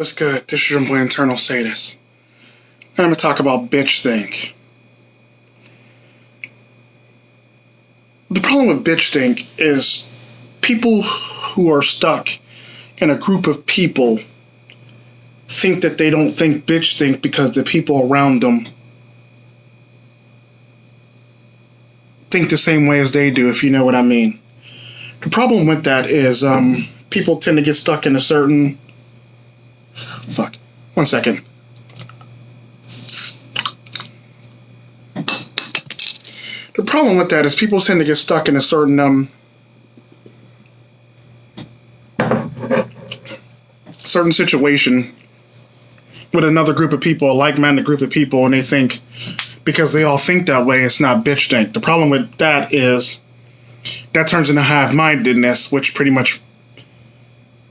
What's good? This is your boy Internal Sadist. And I'm going to talk about bitch think. The problem with bitch think is people who are stuck in a group of people think that they don't think bitch think because the people around them think the same way as they do, if you know what I mean. The problem with that is people tend to get stuck in a certain... Fuck. 1 second. The problem with that is people tend to get stuck in a certain certain situation with another group of people, a like-minded group of people, and they think because they all think that way, it's not bitch think. The problem with that is that turns into hive-mindedness, which pretty much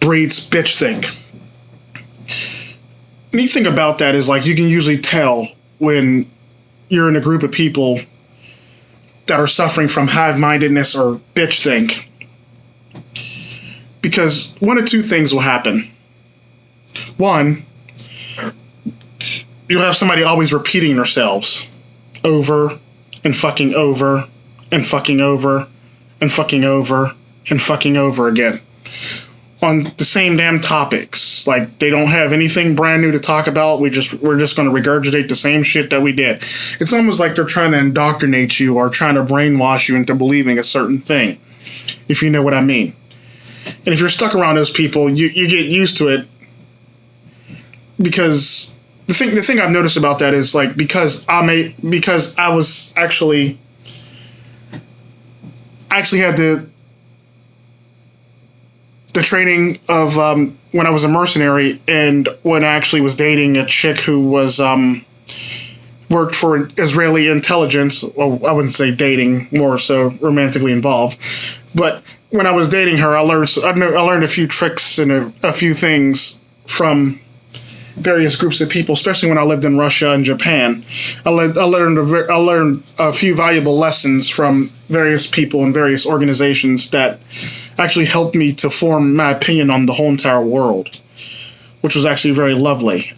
breeds bitch think. Neat thing about that is, like, you can usually tell when you're in a group of people that are suffering from hive-mindedness or bitch think, because one of two things will happen. One, you'll have somebody always repeating themselves over and fucking over and fucking over and fucking over and fucking over again on the same damn topics. Like, they don't have anything brand new to talk about. We're just going to regurgitate the same shit that we did. It's almost like they're trying to indoctrinate you or trying to brainwash you into believing a certain thing, if you know what I mean. And if you're stuck around those people, you get used to it, because the thing I've noticed about that is, like, because I actually had the training of when I was a mercenary, and when I actually was dating a chick who was worked for Israeli intelligence. Well, I wouldn't say dating, more so romantically involved. But when I was dating her, I learned a few tricks and a few things from various groups of people, especially when I lived in Russia and Japan. I learned a few valuable lessons from various people and various organizations that actually helped me to form my opinion on the whole entire world, which was actually very lovely.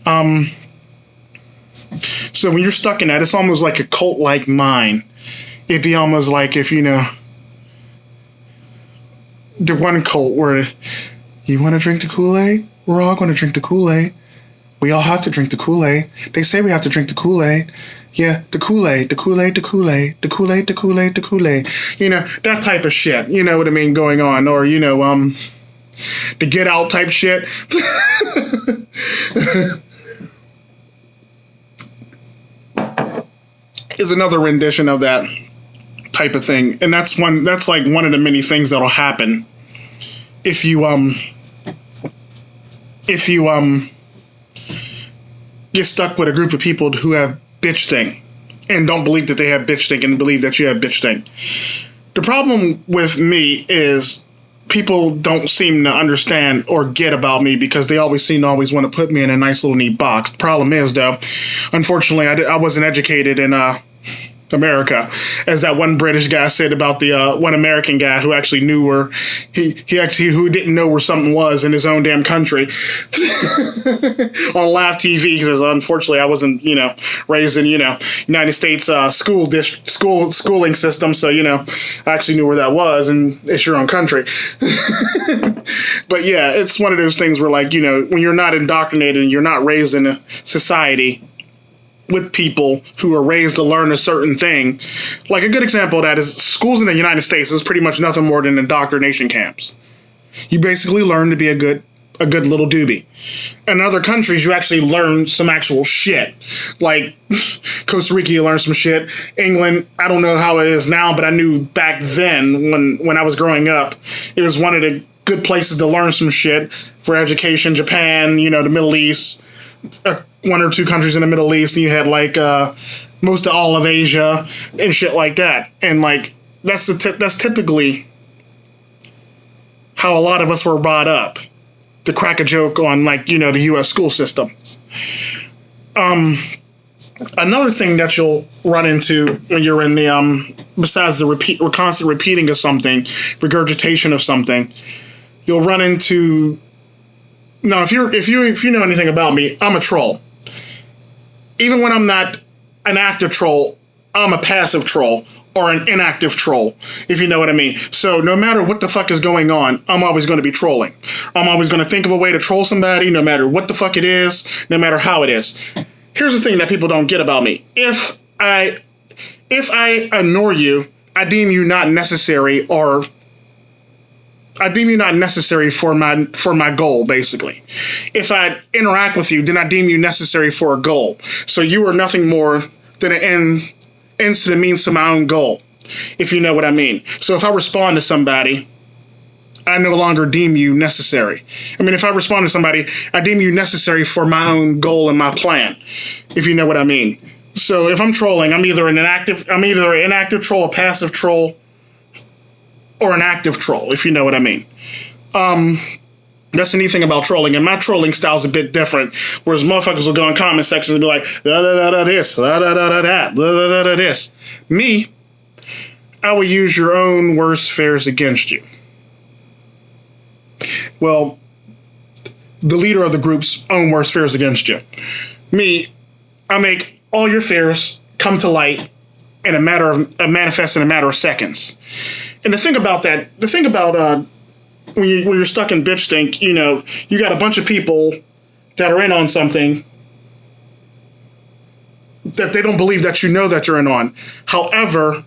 So when you're stuck in that, it's almost like a cult-like mind. It'd be almost like if, the one cult where, you want to drink the Kool-Aid? We're all going to drink the Kool-Aid. We all have to drink the Kool-Aid. They say we have to drink the Kool-Aid. Yeah, the Kool-Aid, the Kool-Aid, the Kool-Aid, the Kool-Aid, the Kool-Aid, the Kool-Aid. That type of shit, you know what I mean, going on. Or, the Get Out type shit. Is another rendition of that type of thing. And that's like one of the many things that'll happen if you get stuck with a group of people who have bitch think and don't believe that they have bitch think and believe that you have bitch think. The problem with me is people don't seem to understand or get about me because they always seem to always want to put me in a nice little neat box. The problem is, though, unfortunately, I wasn't educated in America, as that one British guy said about the one American guy who actually knew where who didn't know where something was in his own damn country on live TV. He says, unfortunately, I wasn't raised in United States schooling system, so I actually knew where that was, and it's your own country. But yeah, it's one of those things where, like, when you're not indoctrinated and you're not raised in a society with people who are raised to learn a certain thing. Like, a good example of that is schools in the United States is pretty much nothing more than indoctrination camps. You basically learn to be a good little doobie. In other countries, you actually learn some actual shit. Like, Costa Rica, you learn some shit. England, I don't know how it is now, but I knew back then, when I was growing up, it was one of the good places to learn some shit for education. Japan, the Middle East, one or two countries in the Middle East, and you had like most of all of Asia and shit like that. And like that's typically how a lot of us were brought up, to crack a joke on, like, the U.S. school system. Another thing that you'll run into when you're in the besides the constant repeating of something, regurgitation of something, you'll run into Now, if you know anything about me, I'm a troll. Even when I'm not an active troll, I'm a passive troll or an inactive troll, if you know what I mean. So no matter what the fuck is going on, I'm always going to be trolling. I'm always going to think of a way to troll somebody, no matter what the fuck it is, no matter how it is. Here's the thing that people don't get about me. If I ignore you, I deem you not necessary, or I deem you not necessary for my goal, basically. If I interact with you, then I deem you necessary for a goal. So you are nothing more than an ends to the means to my own goal, if you know what I mean. So if I respond to somebody, I no longer deem you necessary. I mean, if I respond to somebody, I deem you necessary for my own goal and my plan, if you know what I mean. So if I'm trolling, I'm either an inactive troll, a passive troll, or an active troll, if you know what I mean. That's the neat thing about trolling, and my trolling style is a bit different. Whereas motherfuckers will go in comment sections and be like, da da da da this, da da da da that, da da da da this. Me, I will use your own worst fears against you. Well, the leader of the group's own worst fears against you. Me, I make all your fears come to light in manifest in a matter of seconds. And the thing about when you're stuck in bitch stink, you know, you got a bunch of people that are in on something that they don't believe that you know that you're in on. However,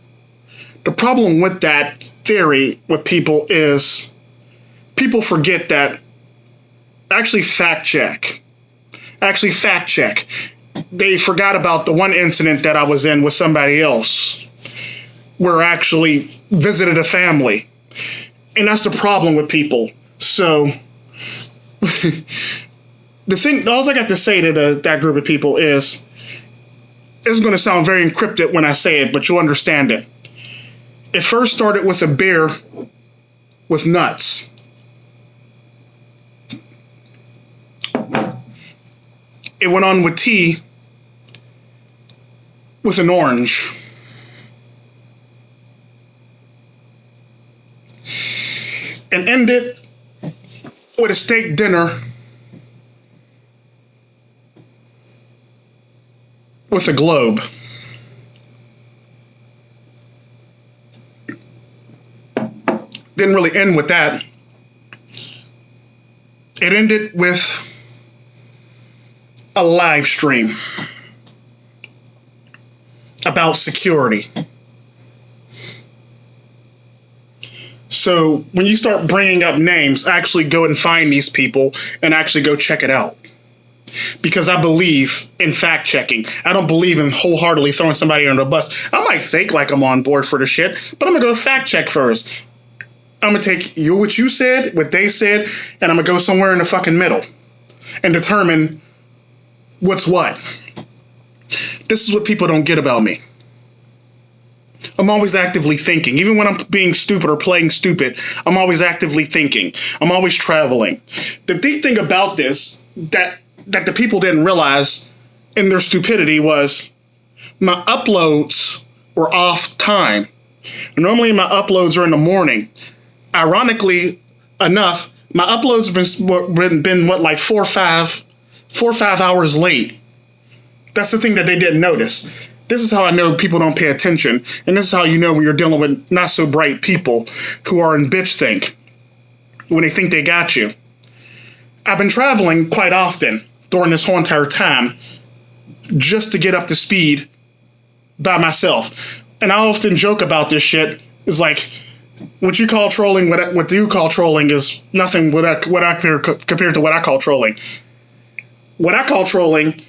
the problem with that theory with people is people forget that actually fact check. They forgot about the one incident that I was in with somebody else where I actually visited a family. And that's the problem with people. So, all I got to say to that group of people is, it's going to sound very encrypted when I say it, but you'll understand it. It first started with a beer with nuts. It went on with tea with an orange. And ended with a steak dinner with a globe. Didn't really end with that. It ended with a live stream about security. So when you start bringing up names, actually go and find these people and actually go check it out. Because I believe in fact checking. I don't believe in wholeheartedly throwing somebody under the bus. I might fake like I'm on board for the shit, but I'm going to go fact check first. I'm going to take what you said, what they said, and I'm going to go somewhere in the fucking middle and determine what's what. This is what people don't get about me. I'm always actively thinking. Even when I'm being stupid or playing stupid, I'm always actively thinking. I'm always traveling. The deep thing about this that the people didn't realize in their stupidity was my uploads were off time. Normally my uploads are in the morning. Ironically enough, my uploads have been like 4 or 5 hours late. That's the thing that they didn't notice. This is how I know people don't pay attention, and this is how you know when you're dealing with not so bright people who are in bitch think when they think they got you. I've been traveling quite often during this whole entire time just to get up to speed by myself. And I often joke about this shit. It's like, what you call trolling, what you call trolling is nothing compared to what I call trolling. What I call trolling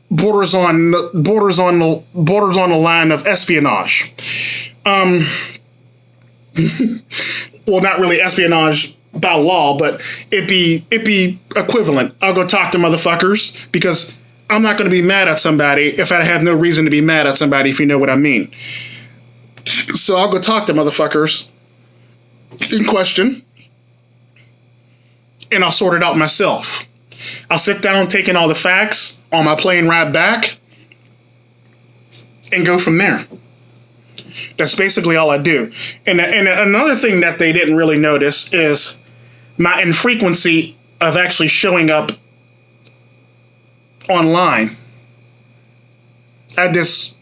borders on the line of espionage. Well, not really espionage by law, but it'd be equivalent. I'll go talk to motherfuckers because I'm not going to be mad at somebody if I have no reason to be mad at somebody, if you know what I mean. So I'll go talk to motherfuckers in question, and I'll sort it out myself. I'll sit down, take in all the facts on my plane ride back, and go from there. That's basically all I do. And another thing that they didn't really notice is my infrequency of actually showing up online. I used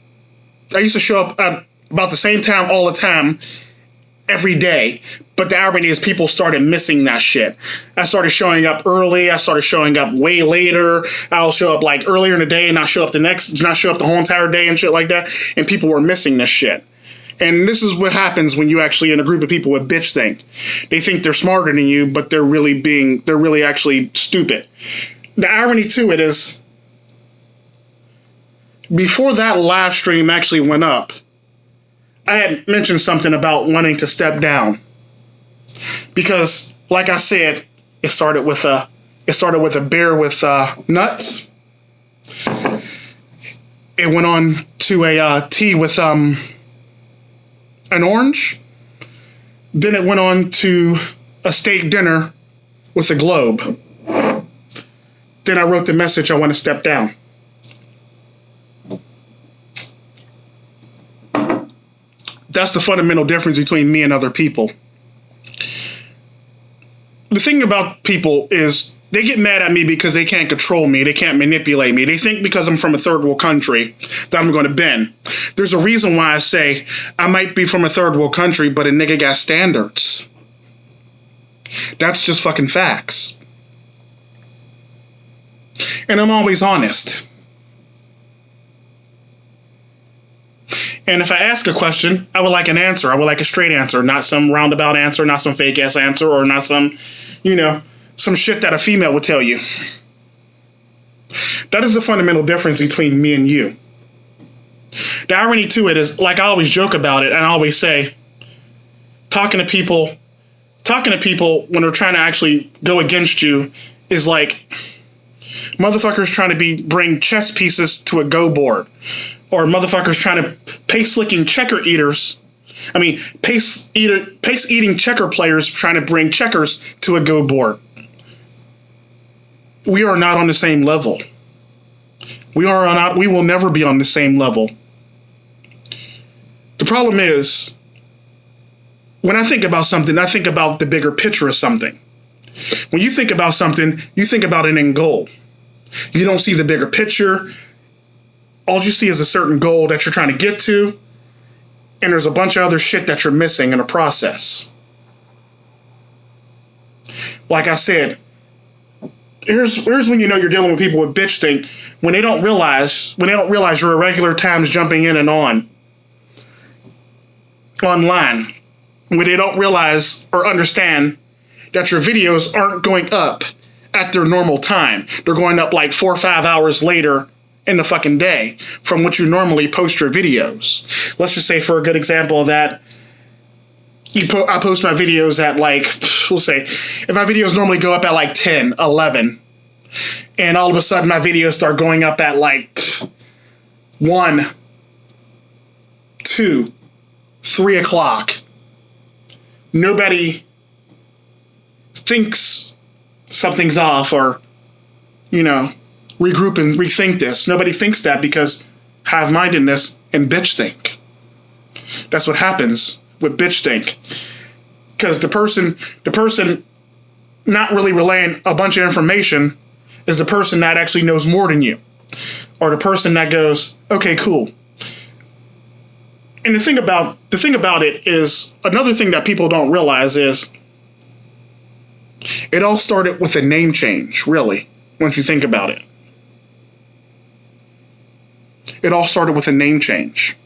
to show up at about the same time all the time, every day. But the irony is people started missing that shit. I started showing up early. I started showing up way later. I'll show up like earlier in the day and not show up the whole entire day and shit like that. And people were missing this shit. And this is what happens when you actually in a group of people with bitch think. They think they're smarter than you, but they're really actually stupid. The irony to it is, before that live stream actually went up, I had mentioned something about wanting to step down. Because, like I said, it started with a bear with nuts. It went on to a tea with an orange. Then it went on to a steak dinner with a globe. Then I wrote the message, I want to step down. That's the fundamental difference between me and other people. The thing about people is they get mad at me because they can't control me. They can't manipulate me. They think because I'm from a third world country that I'm going to bend. There's a reason why I say I might be from a third world country, but a nigga got standards. That's just fucking facts. And I'm always honest. And if I ask a question, I would like an answer. I would like a straight answer, not some roundabout answer, not some fake ass answer, or not some, some shit that a female would tell you. That is the fundamental difference between me and you. The irony to it is, like I always joke about it, and I always say, talking to people when they're trying to actually go against you is like motherfuckers trying to bring chess pieces to a go board. Or motherfuckers trying to pace eating checker players trying to bring checkers to a go board. We are not on the same level. We will never be on the same level. The problem is, when I think about something, I think about the bigger picture of something. When you think about something, you think about an end goal. You don't see the bigger picture. All you see is a certain goal that you're trying to get to, and there's a bunch of other shit that you're missing in the process. Like I said, here's when you know you're dealing with people with bitch think, when they don't realize your irregular times jumping in and on online, when they don't realize or understand that your videos aren't going up at their normal time. They're going up like 4 or 5 hours later in the fucking day from which you normally post your videos. Let's just say, for a good example of that, I post my videos at like, we'll say, if my videos normally go up at like 10, 11, and all of a sudden my videos start going up at like 1, 2, 3 o'clock, nobody thinks something's off or, regroup and rethink this. Nobody thinks that because hive-mindedness and bitch think. That's what happens with bitch think. Because the person not really relaying a bunch of information is the person that actually knows more than you. Or the person that goes, okay, cool. And the thing about it is, another thing that people don't realize is, it all started with a name change, really, once you think about it. It all started with a name change.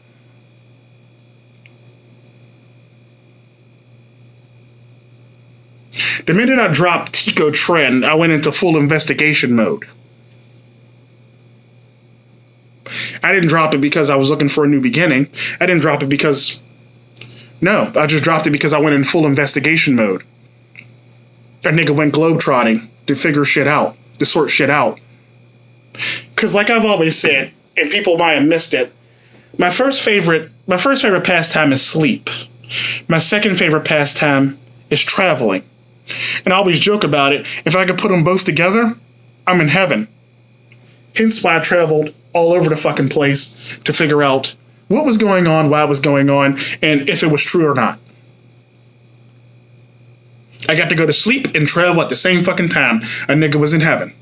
The minute I dropped Tico Trend, I went into full investigation mode. I didn't drop it because I was looking for a new beginning. I didn't drop it because... No, I just dropped it because I went in full investigation mode. That nigga went globetrotting to figure shit out, to sort shit out. Because like I've always said, and people might have missed it, my first favorite pastime is sleep. My second favorite pastime is traveling. And I always joke about it. If I could put them both together, I'm in heaven. Hence why I traveled all over the fucking place to figure out what was going on, why it was going on, and if it was true or not. I got to go to sleep and travel at the same fucking time. A nigga was in heaven.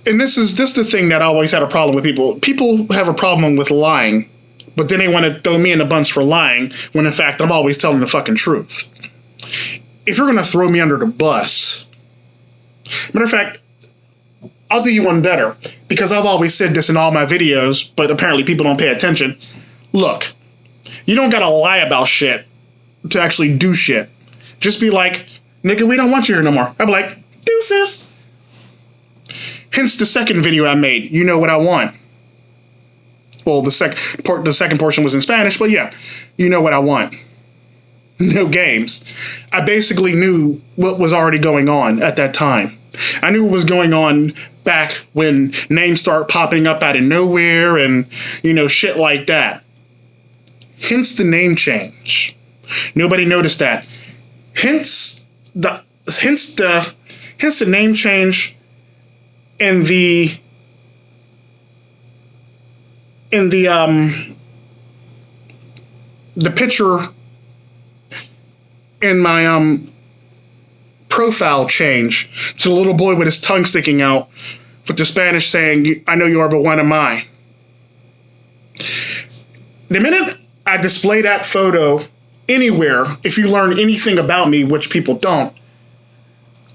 And this is the thing that I always had a problem with people. People have a problem with lying, but then they want to throw me in the bunch for lying, when in fact I'm always telling the fucking truth. If you're going to throw me under the bus, matter of fact, I'll do you one better, because I've always said this in all my videos, but apparently people don't pay attention. Look, you don't gotta lie about shit to actually do shit. Just be like, nigga, we don't want you here no more. I'd be like, deuces. Hence the second video I made, you know what I want. Well, the second portion was in Spanish, but yeah, you know what I want. No games. I basically knew what was already going on at that time. I knew what was going on back when names start popping up out of nowhere and, you know, shit like that. Hence the name change. Nobody noticed that. Hence the name change and the picture in my profile change to the little boy with his tongue sticking out with the Spanish saying, I know you are but one of mine. The minute I display that photo anywhere, if you learn anything about me, which people don't,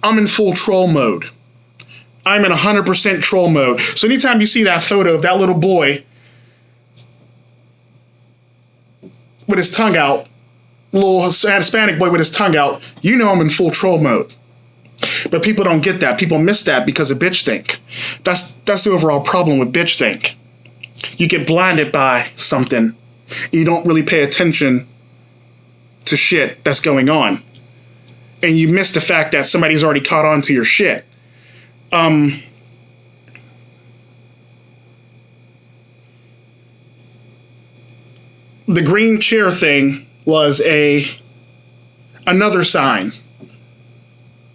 I'm in full troll mode. I'm in 100% troll mode. So anytime you see that photo of that little boy with his tongue out, little Hispanic boy with his tongue out, you know I'm in full troll mode. But people don't get that. People miss that because of bitch think. That's the overall problem with bitch think. You get blinded by something. You don't really pay attention to shit that's going on. And you miss the fact that somebody's already caught on to your shit. The green chair thing was another sign.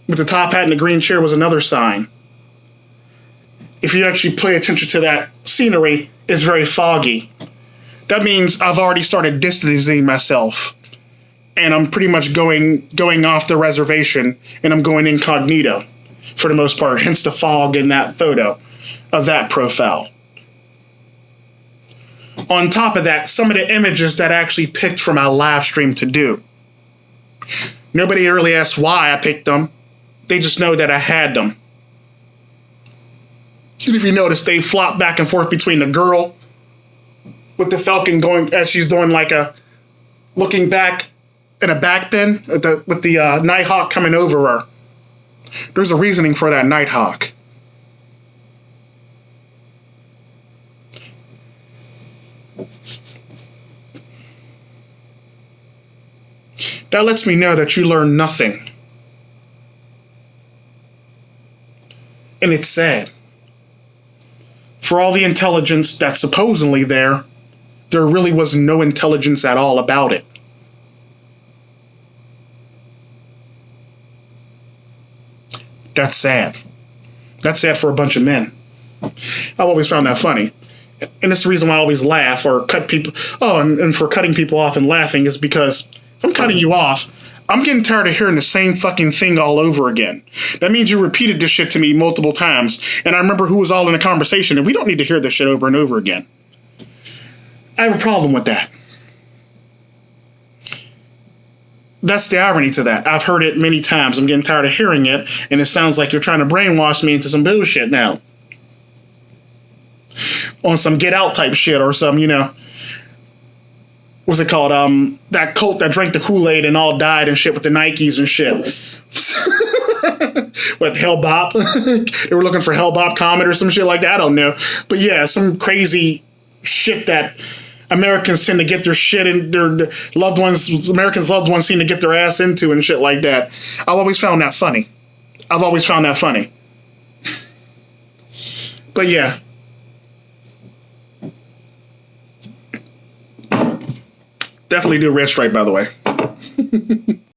With the top hat and the green chair was another sign. If you actually pay attention to that scenery, it's very foggy. That means I've already started distancing myself. And I'm pretty much going off the reservation, and I'm going incognito for the most part, hence the fog in that photo of that profile. On top of that, some of the images that I actually picked for my live stream to do. Nobody really asked why I picked them. They just know that I had them. And if you notice, they flop back and forth between the girl with the falcon going, as she's doing like a looking back in a back bend with the Nighthawk coming over her. There's a reasoning for that Nighthawk. That lets me know that you learn nothing. And it's sad. For all the intelligence that's supposedly there really was no intelligence at all about it. That's sad. That's sad for a bunch of men. I've always found that funny. And it's the reason why I always laugh or cut people. Oh, and for cutting people off and laughing is because if I'm cutting you off, I'm getting tired of hearing the same fucking thing all over again. That means you repeated this shit to me multiple times, and I remember who was all in the conversation, and we don't need to hear this shit over and over again. I have a problem with that. That's the irony to that. I've heard it many times. I'm getting tired of hearing it, and it sounds like you're trying to brainwash me into some bullshit now. On some get out type shit or some, you know, what's it called? That cult that drank the Kool-Aid and all died and shit with the Nikes and shit. What, Hellbop? They were looking for Hellbop Comet or some shit like that. I don't know. But yeah, some crazy shit that Americans tend to get their shit and their loved ones, Americans' loved ones seem to get their ass into and shit like that. I've always found that funny. But yeah. Definitely do Red Stripe, by the way.